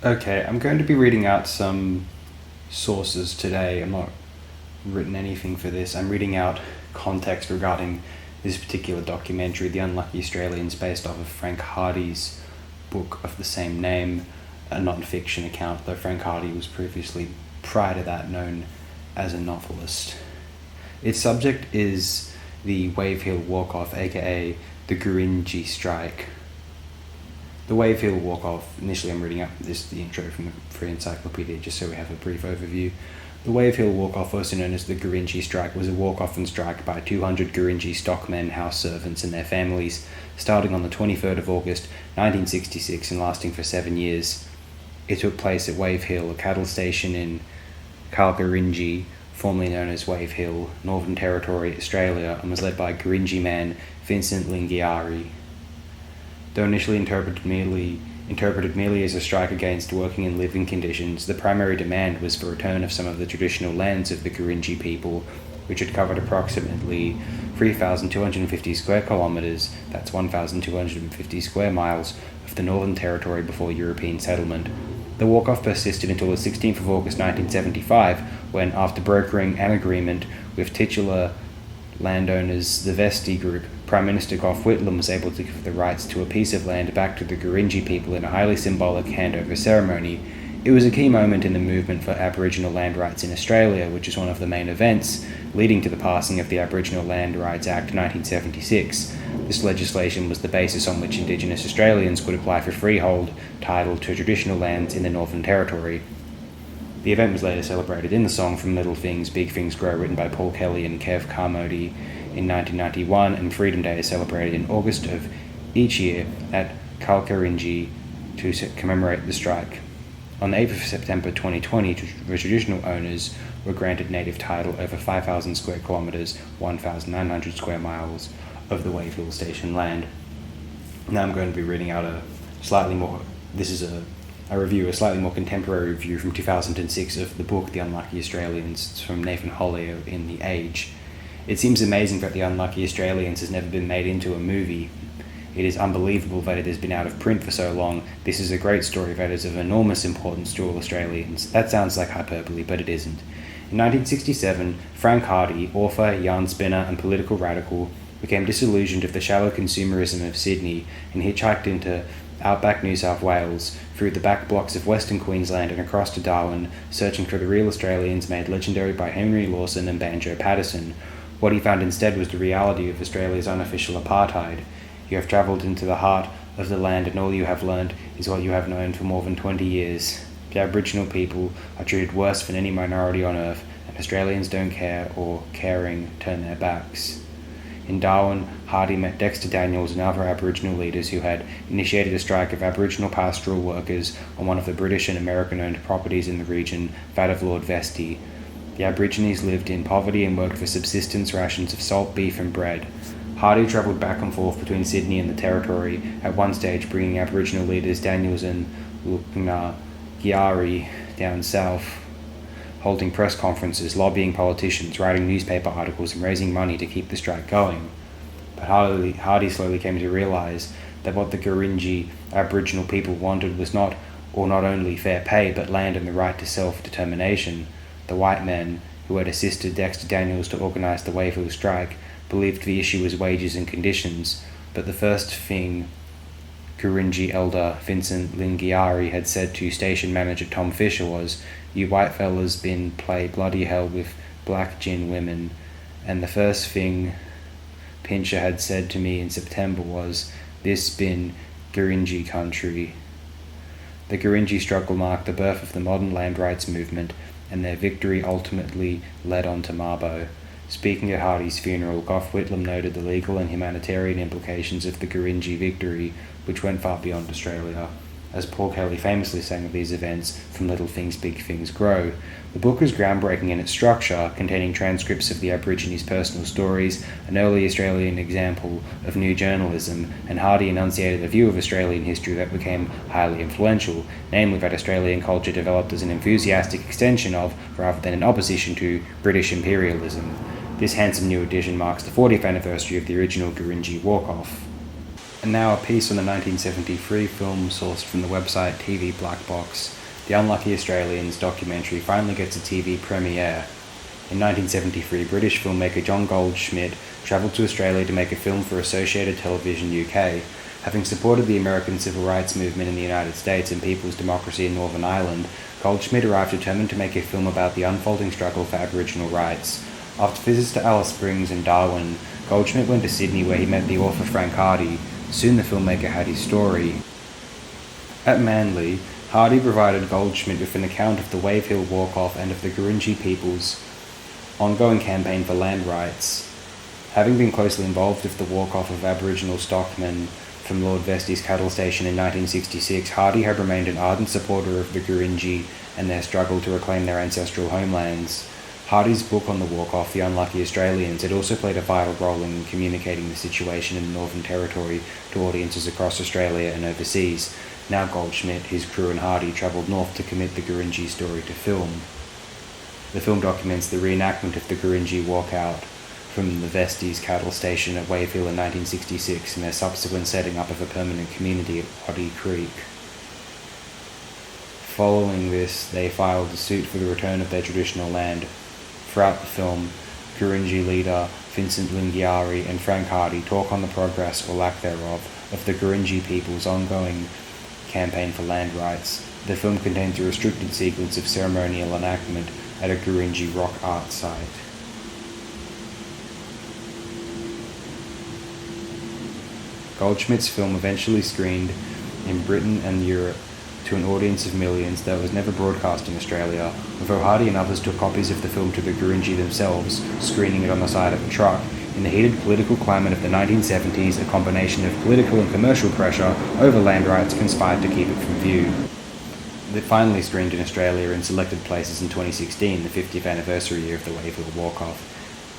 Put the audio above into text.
Okay, I'm going to be reading out some sources today. I'm not written anything for this. I'm reading out context regarding this particular documentary, The Unlucky Australians, based off of Frank Hardy's book of the same name, a non-fiction account, though Frank Hardy was previously, prior to that, known as a novelist. Its subject is the Wave Hill Walk-Off, aka the Gurindji Strike. The Wave Hill Walk-Off, initially I'm reading out the intro from the Free Encyclopedia just so we have a brief overview. The Wave Hill Walk-Off, also known as the Gurindji Strike, was a walk-off and strike by 200 Gurindji stockmen, house servants and their families, starting on the 23rd of August 1966 and lasting for 7 years. It took place at Wave Hill, a cattle station in Kalkarindji, formerly known as Wave Hill, Northern Territory, Australia, and was led by Gurindji man Vincent Lingiari. Though initially interpreted merely as a strike against working and living conditions, the primary demand was for return of some of the traditional lands of the Gurindji people, which had covered approximately 3,250 square kilometres, that's 1,250 square miles, of the Northern Territory before European settlement. The walk-off persisted until the 16th of August 1975, when, after brokering an agreement with titular landowners, the Vesti Group, Prime Minister Gough Whitlam was able to give the rights to a piece of land back to the Gurindji people in a highly symbolic handover ceremony. It was a key moment in the movement for Aboriginal land rights in Australia, which is one of the main events leading to the passing of the Aboriginal Land Rights Act 1976. This legislation was the basis on which Indigenous Australians could apply for freehold title to traditional lands in the Northern Territory. The event was later celebrated in the song From Little Things, Big Things Grow, written by Paul Kelly and Kev Carmody in 1991, and Freedom Day is celebrated in August of each year at Kalkarindji to commemorate the strike. On the 8th of September 2020, the traditional owners were granted native title over 5,000 square kilometres, 1,900 square miles of the Wave Hill Station land. Now I'm going to be reading out a slightly more contemporary review from 2006 of the book The Unlucky Australians. It's from Nathan Hollio in The Age. It seems amazing that The Unlucky Australians has never been made into a movie. It is unbelievable that it has been out of print for so long. This is a great story that is of enormous importance to all Australians. That sounds like hyperbole, but it isn't. In 1967, Frank Hardy, author, yarn spinner, and political radical, became disillusioned of the shallow consumerism of Sydney and hitchhiked into outback New South Wales, through the back blocks of Western Queensland and across to Darwin, searching for the real Australians made legendary by Henry Lawson and Banjo Patterson. What he found instead was the reality of Australia's unofficial apartheid. You have travelled into the heart of the land, and all you have learnt is what you have known for more than 20 years. The Aboriginal people are treated worse than any minority on earth, and Australians don't care, or caring, turn their backs. In Darwin, Hardy met Dexter Daniels and other Aboriginal leaders who had initiated a strike of Aboriginal pastoral workers on one of the British and American-owned properties in the region, that of Lord Vesti. The Aborigines lived in poverty and worked for subsistence rations of salt, beef and bread. Hardy travelled back and forth between Sydney and the Territory, at one stage bringing Aboriginal leaders Daniels and Lungiari down south, holding press conferences, lobbying politicians, writing newspaper articles and raising money to keep the strike going. But Hardy slowly came to realise that what the Gurindji Aboriginal people wanted was not only fair pay, but land and the right to self-determination. The white men, who had assisted Dexter Daniels to organise the Wave Hill strike, believed the issue was wages and conditions, but the first thing Gurindji elder Vincent Lingiari had said to station manager Tom Fisher was, "You white fellas been play bloody hell with black gin women," and the first thing Pincher had said to me in September was, "This been Gurindji country." The Gurindji struggle marked the birth of the modern land rights movement, and their victory ultimately led on to Mabo. Speaking at Hardy's funeral, Gough Whitlam noted the legal and humanitarian implications of the Gurindji victory, which went far beyond Australia. As Paul Kelly famously sang of these events, "From little things, big things grow." The book was groundbreaking in its structure, containing transcripts of the Aborigines' personal stories, an early Australian example of new journalism, and Hardy enunciated a view of Australian history that became highly influential, namely that Australian culture developed as an enthusiastic extension of, rather than in opposition to, British imperialism. This handsome new edition marks the 40th anniversary of the original Gurindji walk-off. And now a piece on the 1973 film sourced from the website TV Black Box. The Unlucky Australians documentary finally gets a TV premiere. In 1973, British filmmaker John Goldschmidt travelled to Australia to make a film for Associated Television UK. Having supported the American civil rights movement in the United States and people's democracy in Northern Ireland, Goldschmidt arrived determined to make a film about the unfolding struggle for Aboriginal rights. After visits to Alice Springs and Darwin, Goldschmidt went to Sydney where he met the author Frank Hardy. Soon the filmmaker had his story. At Manly, Hardy provided Goldschmidt with an account of the Wave Hill Walk-Off and of the Gurindji people's ongoing campaign for land rights. Having been closely involved with the walk-off of Aboriginal stockmen from Lord Vestey's cattle station in 1966, Hardy had remained an ardent supporter of the Gurindji and their struggle to reclaim their ancestral homelands. Hardy's book on the walk-off, The Unlucky Australians, had also played a vital role in communicating the situation in the Northern Territory to audiences across Australia and overseas. Now Goldschmidt, his crew and Hardy travelled north to commit the Gurindji story to film. The film documents the reenactment of the Gurindji walkout from the Vestey's cattle station at Wave Hill in 1966 and their subsequent setting up of a permanent community at Waddy Creek. Following this, they filed a suit for the return of their traditional land. Throughout the film, Gurindji leader Vincent Lingiari and Frank Hardy talk on the progress, or lack thereof, of the Gurindji people's ongoing campaign for land rights. The film contains a restricted sequence of ceremonial enactment at a Gurindji rock art site. Goldschmidt's film eventually screened in Britain and Europe to an audience of millions that was never broadcast in Australia, although Hardy and others took copies of the film to the Gurindji themselves, screening it on the side of a truck. In the heated political climate of the 1970s, a combination of political and commercial pressure over land rights conspired to keep it from view. It finally screened in Australia in selected places in 2016, the 50th anniversary year of the Wave Hill Walk-Off.